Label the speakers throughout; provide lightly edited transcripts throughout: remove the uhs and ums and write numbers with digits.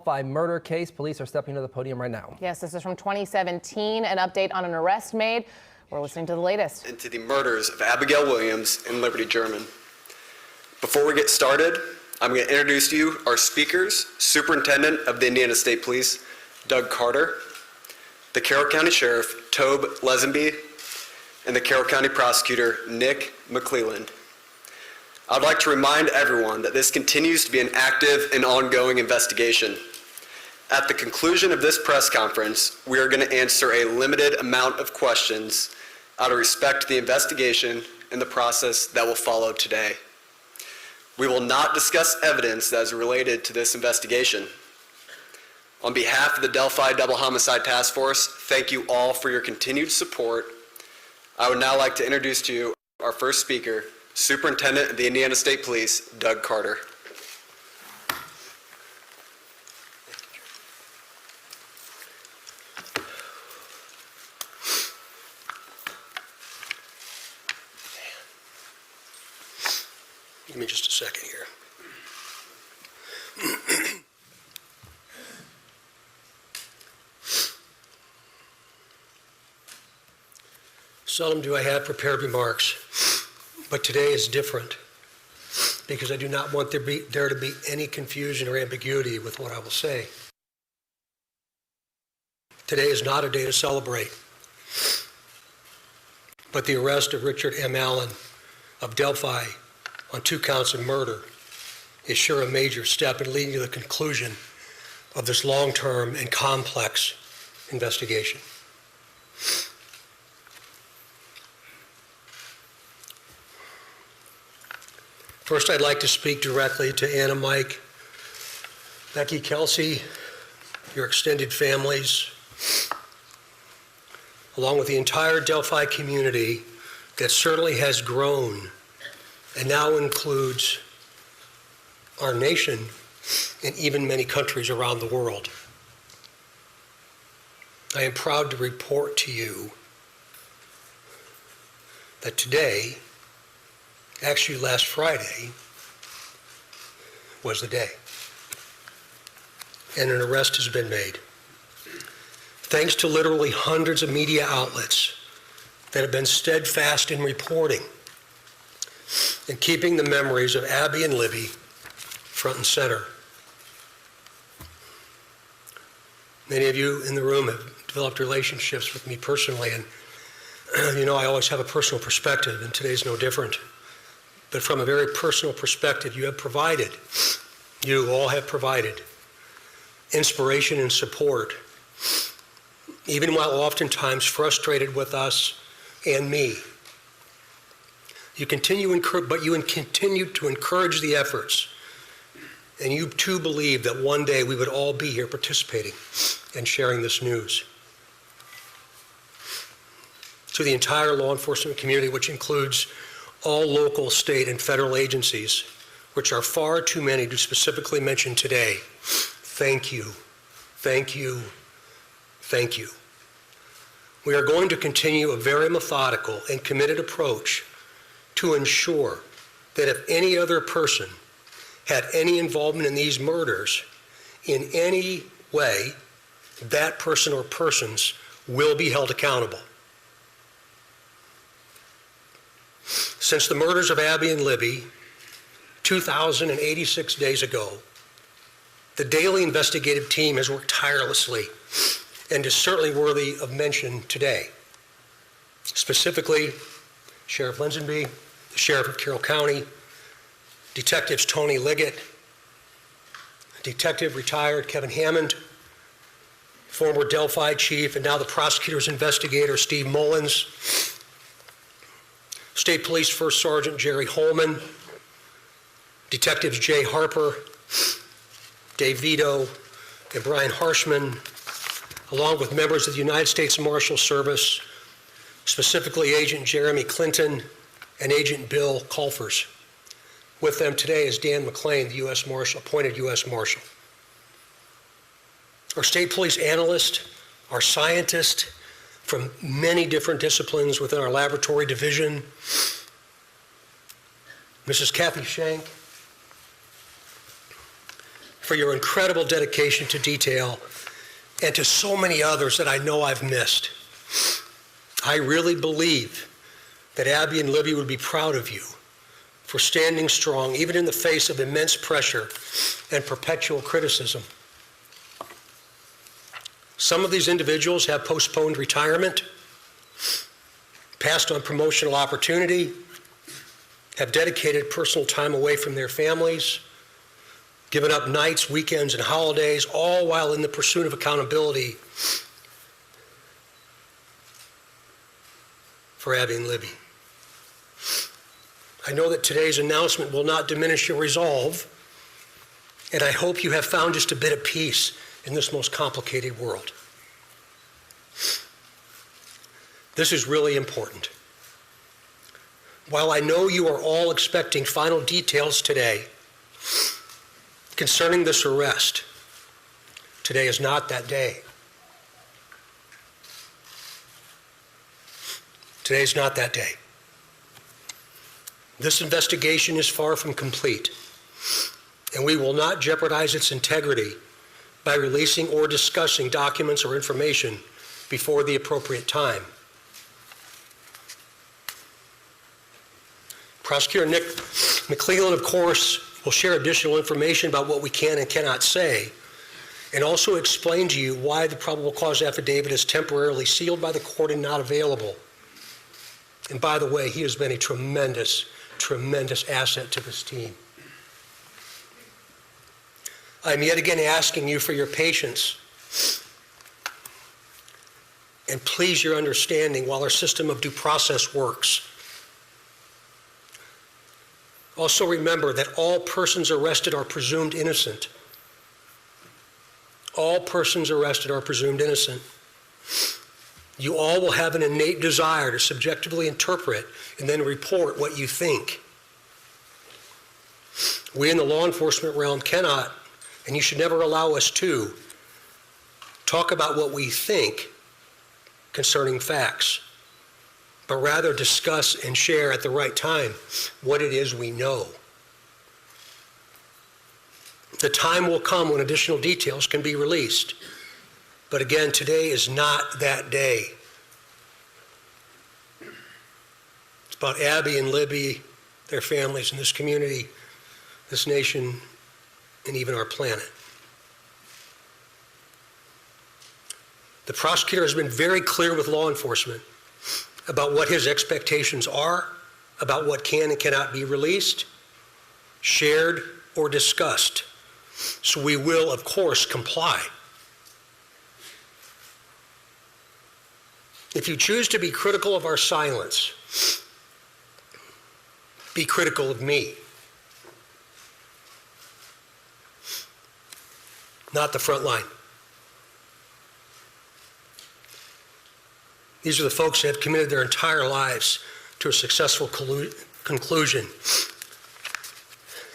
Speaker 1: Delphi murder case. Police are stepping to the podium right now.
Speaker 2: Yes, this is from 2017, an update on an arrest made. We're listening to the latest.
Speaker 3: Into the murders of Abigail Williams and Liberty German. Before we get started, I'm going to introduce to you our speakers, Superintendent of the Indiana State Police, Doug Carter, the Carroll County Sheriff, Tobe Lesenby, and the Carroll County Prosecutor, Nick McClelland. I'd like to remind everyone that this continues to be an active and ongoing investigation. At the conclusion of this press conference, we are going to answer a limited amount of questions out of respect to the investigation and the process that will follow today. We will not discuss evidence that is related to this investigation. On behalf of the Delphi Double Homicide Task Force, thank you all for your continued support. I would now like to introduce to you our first speaker, Superintendent of the Indiana State Police, Doug Carter.
Speaker 4: Give me just a second here. Seldom do I have prepared remarks, but today is different because I do not want there to be any confusion or ambiguity with what I will say. Today is not a day to celebrate, but the arrest of Richard M. Allen of Delphi on 2 counts of murder is sure a major step in leading to the conclusion of this long-term and complex investigation. First, I'd like to speak directly to Anna, Mike, Becky, Kelsey, your extended families, along with the entire Delphi community that certainly has grown and now includes our nation and even many countries around the world. I am proud to report to you that today, actually last Friday, was the day, and an arrest has been made. Thanks to literally hundreds of media outlets that have been steadfast in reporting and keeping the memories of Abby and Libby front and center. Many of you in the room have developed relationships with me personally, and you know I always have a personal perspective, and today's no different. But from a very personal perspective, you all have provided inspiration and support, even while oftentimes frustrated with us and me. You continue to encourage the efforts, and you too believe that one day we would all be here participating and sharing this news. To the entire law enforcement community, which includes all local, state, and federal agencies, which are far too many to specifically mention today, thank you, thank you, thank you. We are going to continue a very methodical and committed approach to ensure that if any other person had any involvement in these murders in any way, that person or persons will be held accountable. Since the murders of Abby and Libby 2,086 days ago, the daily investigative team has worked tirelessly and is certainly worthy of mention today. Specifically, Sheriff Lesenby, the Sheriff of Carroll County, Detectives Tony Liggett, Detective retired Kevin Hammond, former Delphi Chief and now the prosecutor's investigator Steve Mullins, State Police First Sergeant Jerry Holman, Detectives Jay Harper, Dave Vito, and Brian Harshman, along with members of the United States Marshal Service, specifically Agent Jeremy Clinton and Agent Bill Colfers. With them today is Dan McLean, the U.S. Marshal, appointed U.S. Marshal. Our state police analyst, our scientist, from many different disciplines within our laboratory division, Mrs. Kathy Shank, for your incredible dedication to detail, and to so many others that I know I've missed. I really believe that Abby and Libby would be proud of you for standing strong, even in the face of immense pressure and perpetual criticism. Some of these individuals have postponed retirement, passed on promotional opportunity, have dedicated personal time away from their families, given up nights, weekends, and holidays, all while in the pursuit of accountability for Abby and Libby. I know that today's announcement will not diminish your resolve, and I hope you have found just a bit of peace in this most complicated world. This is really important. While I know you are all expecting final details today concerning this arrest, today is not that day. Today is not that day. This investigation is far from complete, and we will not jeopardize its integrity by releasing or discussing documents or information before the appropriate time. Prosecutor Nick McClellan, of course, will share additional information about what we can and cannot say, and also explain to you why the probable cause affidavit is temporarily sealed by the court and not available. And by the way, he has been a tremendous asset to this team. I'm yet again asking you for your patience and please your understanding while our system of due process works. Also remember that all persons arrested are presumed innocent. All persons arrested are presumed innocent. You all will have an innate desire to subjectively interpret and then report what you think. We in the law enforcement realm cannot, and you should never allow us to, talk about what we think concerning facts, but rather discuss and share at the right time what it is we know. The time will come when additional details can be released. But again, today is not that day. It's about Abby and Libby, their families, and this community, this nation, and even our planet. The prosecutor has been very clear with law enforcement about what his expectations are, about what can and cannot be released, shared, or discussed. So we will, of course, comply. If you choose to be critical of our silence, be critical of me, not the front line. These are the folks that have committed their entire lives to a successful conclusion.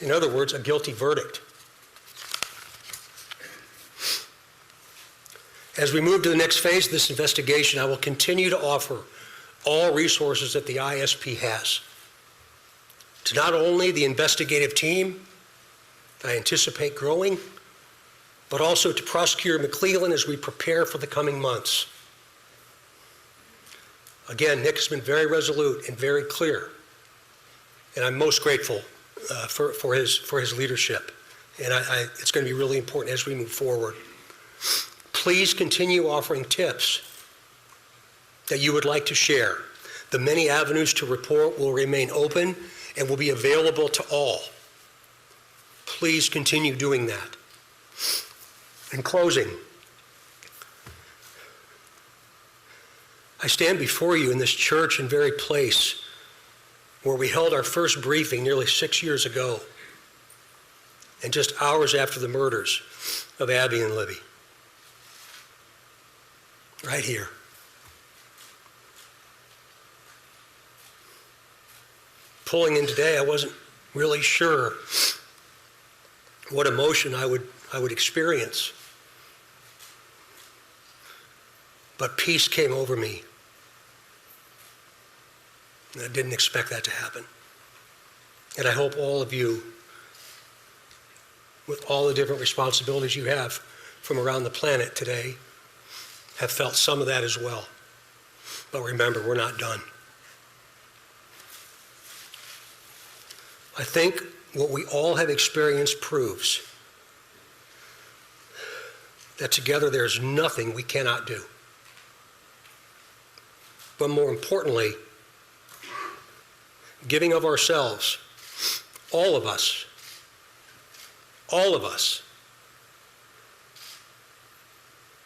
Speaker 4: In other words, a guilty verdict. As we move to the next phase of this investigation, I will continue to offer all resources that the ISP has to not only the investigative team that I anticipate growing, but also to Prosecutor McClellan as we prepare for the coming months. Again, Nick has been very resolute and very clear, and I'm most grateful for his leadership. And it's going to be really important as we move forward. Please continue offering tips that you would like to share. The many avenues to report will remain open and will be available to all. Please continue doing that. In closing, I stand before you in this church and very place where we held our first briefing nearly 6 years ago, and just hours after the murders of Abby and Libby. Right here. Pulling in today, I wasn't really sure what emotion I would experience. But peace came over me. And I didn't expect that to happen. And I hope all of you with all the different responsibilities you have from around the planet today, have felt some of that as well. But remember, we're not done. I think what we all have experienced proves that together there's nothing we cannot do. But more importantly, giving of ourselves, all of us,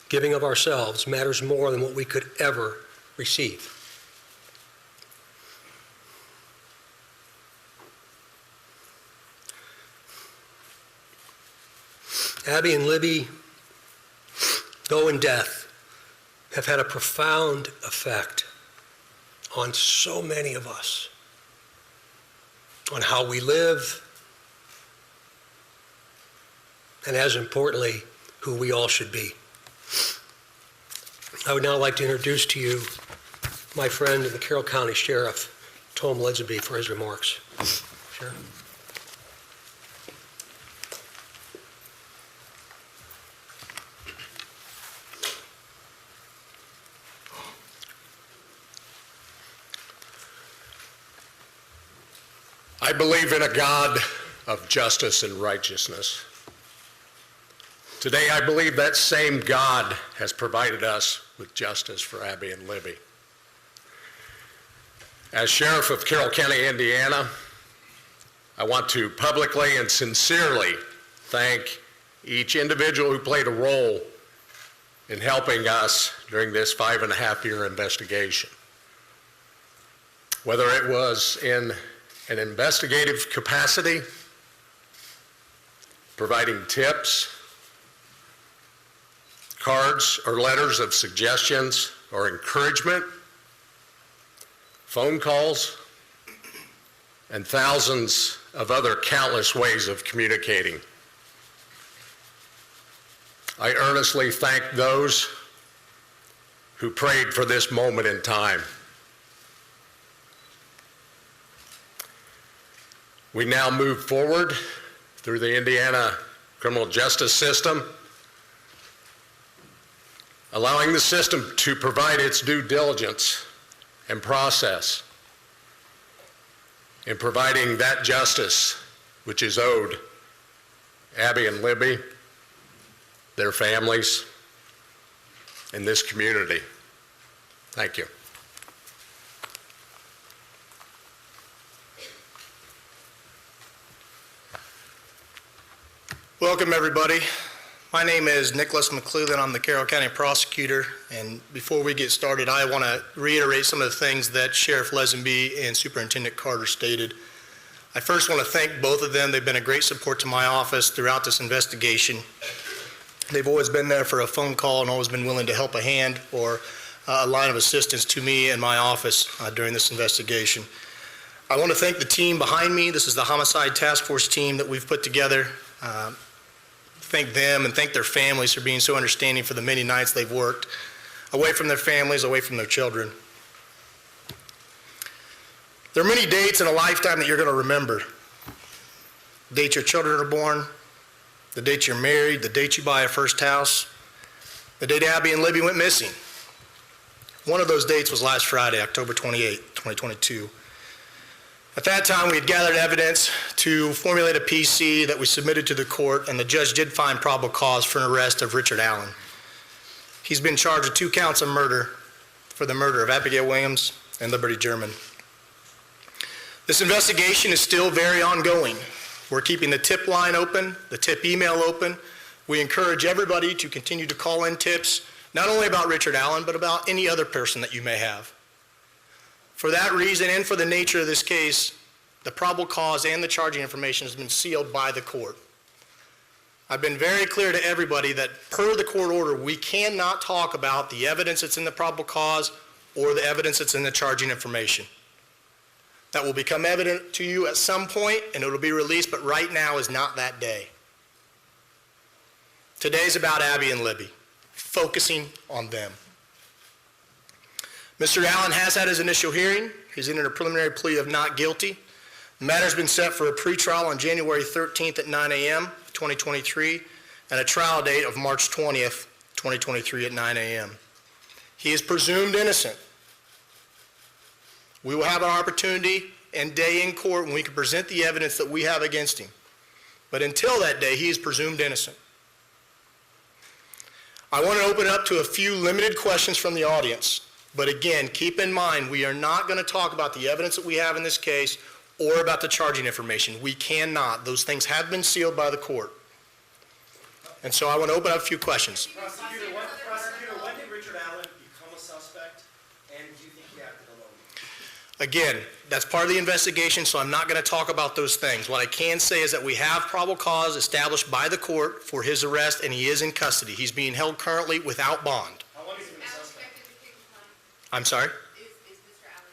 Speaker 4: giving of ourselves matters more than what we could ever receive. Abby and Libby, though in death, have had a profound effect on so many of us, on how we live, and as importantly, who we all should be. I would now like to introduce to you my friend and the Carroll County Sheriff, Tom Ledsby, for his remarks. Sheriff.
Speaker 5: I believe in a God of justice and righteousness. Today, I believe that same God has provided us with justice for Abby and Libby. As Sheriff of Carroll County, Indiana, I want to publicly and sincerely thank each individual who played a role in helping us during this 5.5-year investigation. Whether it was in an investigative capacity, providing tips, cards or letters of suggestions or encouragement, phone calls, and thousands of other countless ways of communicating. I earnestly thank those who prayed for this moment in time. We now move forward through the Indiana criminal justice system, allowing the system to provide its due diligence and process in providing that justice which is owed Abby and Libby, their families, and this community. Thank you.
Speaker 6: Welcome, everybody. My name is Nicholas McClellan. I'm the Carroll County Prosecutor, and before we get started, I want to reiterate some of the things that Sheriff Lesenby and Superintendent Carter stated. I first want to thank both of them. They've been a great support to my office throughout this investigation. They've always been there for a phone call and always been willing to help a hand or a line of assistance to me and my office during this investigation. I want to thank the team behind me. This is the Homicide Task Force team that we've put together. Thank them and thank their families for being so understanding for the many nights they've worked away from their families, away from their children. There are many dates in a lifetime that you're going to remember. The date your children are born, the date you're married, the date you buy a first house, the date Abby and Libby went missing. One of those dates was last Friday, October 28, 2022. At that time, we had gathered evidence to formulate a PC that we submitted to the court, and the judge did find probable cause for an arrest of Richard Allen. He's been charged with 2 counts of murder for the murder of Abigail Williams and Liberty German. This investigation is still very ongoing. We're keeping the tip line open, the tip email open. We encourage everybody to continue to call in tips, not only about Richard Allen, but about any other person that you may have. For that reason and for the nature of this case, the probable cause and the charging information has been sealed by the court. I've been very clear to everybody that per the court order, we cannot talk about the evidence that's in the probable cause or the evidence that's in the charging information. That will become evident to you at some point and it will be released, but right now is not that day. Today's about Abby and Libby, focusing on them. Mr. Allen has had his initial hearing. He's entered a preliminary plea of not guilty. The matter's been set for a pretrial on January 13th at 9 a.m. 2023, and a trial date of March 20th, 2023 at 9 a.m. He is presumed innocent. We will have an opportunity and day in court when we can present the evidence that we have against him. But until that day, he is presumed innocent. I want to open it up to a few limited questions from the audience. But again, keep in mind, we are not going to talk about the evidence that we have in this case or about the charging information. We cannot. Those things have been sealed by the court. And so I want to open up a few questions.
Speaker 7: Prosecutor, when did Richard Allen become a suspect, and do you think he acted alone?
Speaker 6: Again, that's part of the investigation, so I'm not going to talk about those things. What I can say is that we have probable cause established by the court for his arrest, and he is in custody. He's being held currently without bond.
Speaker 7: How long has he been a suspect?
Speaker 6: I'm sorry?
Speaker 8: Is Mr. Allen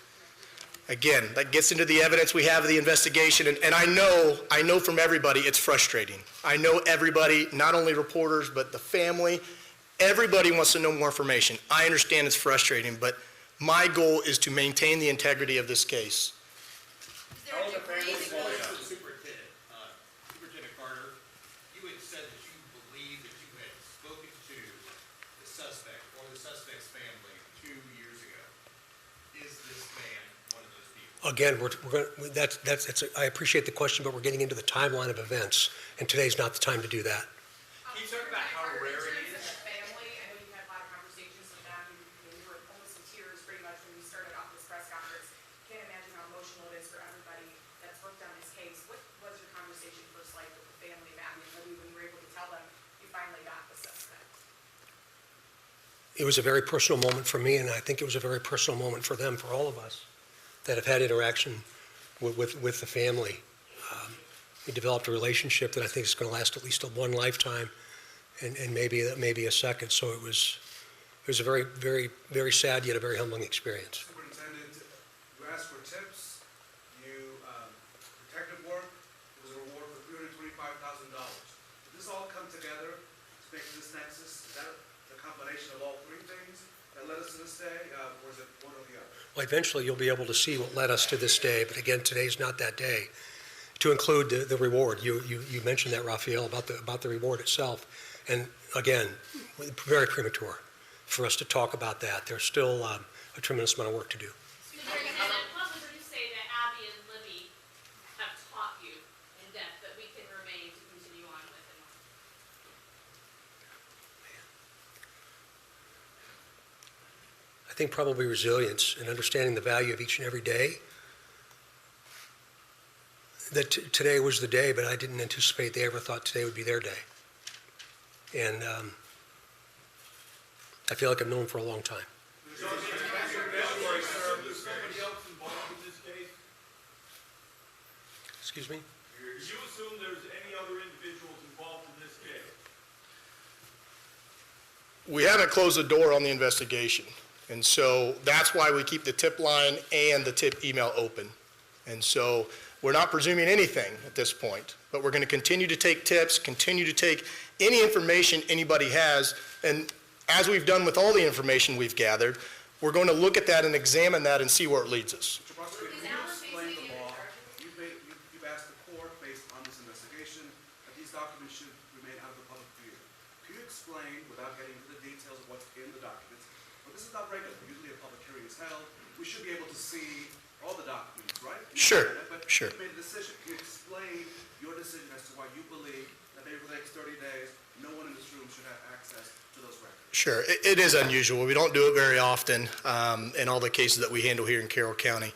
Speaker 8: connected?
Speaker 6: Again, that gets into the evidence we have of the investigation, and I know from everybody it's frustrating. I know everybody, not only reporters, but the family, everybody wants to know more information. I understand it's frustrating, but my goal is to maintain the integrity of this case.
Speaker 8: Is there a degree that goes?
Speaker 5: Superintendent Carter, you had said that you believe that you had spoken to the suspect or the suspect's family 2 years ago. Is this man one of those people?
Speaker 4: Again, I appreciate the question, but we're getting into the timeline of events, and today's not the time to do that.
Speaker 7: Can you talk about how rare it is?
Speaker 9: Family, I know you've had a lot of conversations with them. You were almost in tears pretty much when you started off this press conference. Can't imagine how emotional it is for everybody that's worked on this case. What was your conversation first like with the family of Abby and Libby when you were able to tell them you finally got the suspect?
Speaker 4: It was a very personal moment for me, and I think it was a very personal moment for them, for all of us that have had interaction with the family. We developed a relationship that I think is going to last at least one lifetime, and maybe a second. So it was a very, very, very sad yet a very humbling experience.
Speaker 10: Superintendent, you asked for tips, protective work, there was a reward for $325,000. Did this all come together to make this nexus? Is that the combination of all three things that led us to this day, or is it one or the other?
Speaker 4: Well, eventually you'll be able to see what led us to this day, but again, today's not that day. To include the reward, you mentioned that, Raphael, about the reward itself, and again, very premature for us to talk about that. There's still a tremendous amount of work to do.
Speaker 8: What would you say that Abby and Libby have taught you in depth that we can remain to continue on with and on?
Speaker 4: I think probably resilience and understanding the value of each and every day. That today was the day, but I didn't anticipate they ever thought today would be their day. And I feel like I've known them for a long time.
Speaker 10: Is somebody else involved in this case?
Speaker 4: Excuse me?
Speaker 10: Do you assume there's any other individuals involved in this case?
Speaker 6: We haven't closed the door on the investigation, and so that's why we keep the tip line and the tip email open. And so we're not presuming anything at this point, but we're going to continue to take tips, continue to take any information anybody has, and as we've done with all the information we've gathered, we're going to look at that and examine that and see where it leads us.
Speaker 10: Mr. Prosecutor, can you explain the law? You've asked the court, based on this investigation, that these documents should remain out of the public view. Can you explain, without getting into the details of what's in the documents, but this is not regular, usually a public hearing is held, we should be able to see all the documents, right?
Speaker 6: Sure,
Speaker 10: But
Speaker 6: sure.
Speaker 10: you made a decision. Can you explain your decision as to why you believe that maybe for the next 30 days, no one in this room should have access to those records?
Speaker 6: Sure, it is unusual. We don't do it very often in all the cases that we handle here in Carroll County.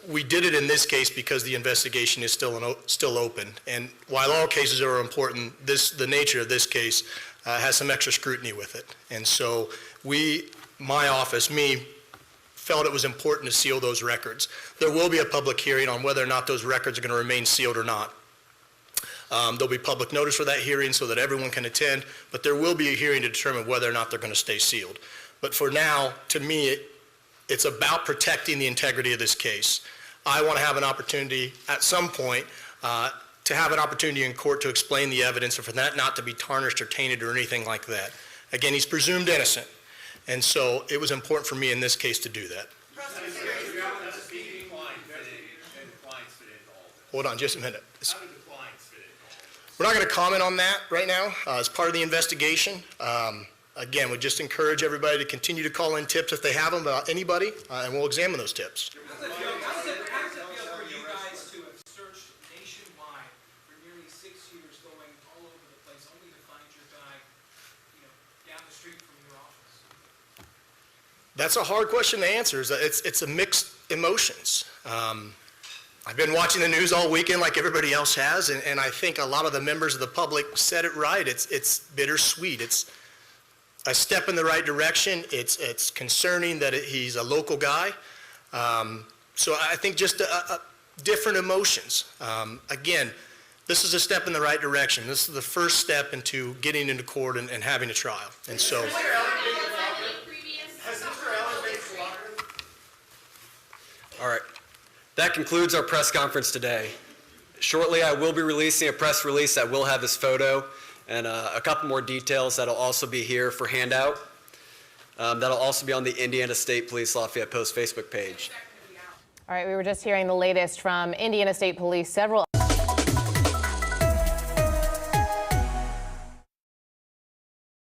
Speaker 6: We did it in this case because the investigation is still open. And while all cases are important, the nature of this case has some extra scrutiny with it. And so my office, felt it was important to seal those records. There will be a public hearing on whether or not those records are going to remain sealed or not. There'll be public notice for that hearing so that everyone can attend, but there will be a hearing to determine whether or not they're going to stay sealed. But for now, to me, it's about protecting the integrity of this case. I want to have an opportunity at some point to have an opportunity in court to explain the evidence and for that not to be tarnished or tainted or anything like that. Again, he's presumed innocent, and so it was important for me in this case to do that. Hold on just a minute. We're not going to comment on that right now as part of the investigation. Again, we just encourage everybody to continue to call in tips if they have them about anybody, and we'll examine those tips.
Speaker 7: How does it feel for you guys to have searched nationwide for nearly 6 years, going all over the place, only to find your guy, down the street from your office?
Speaker 6: That's a hard question to answer. It's a mixed emotions. I've been watching the news all weekend like everybody else has, and I think a lot of the members of the public said it right. It's bittersweet. It's a step in the right direction. It's concerning that he's a local guy. So I think just different emotions. Again, this is a step in the right direction. This is the first step into getting into court and having a trial. And so.
Speaker 3: All right. That concludes our press conference today. Shortly, I will be releasing a press release that will have his photo and a couple more details that'll also be here for handout. That'll also be on the Indiana State Police Lafayette Post Facebook page.
Speaker 2: All right, we were just hearing the latest from Indiana State Police. Several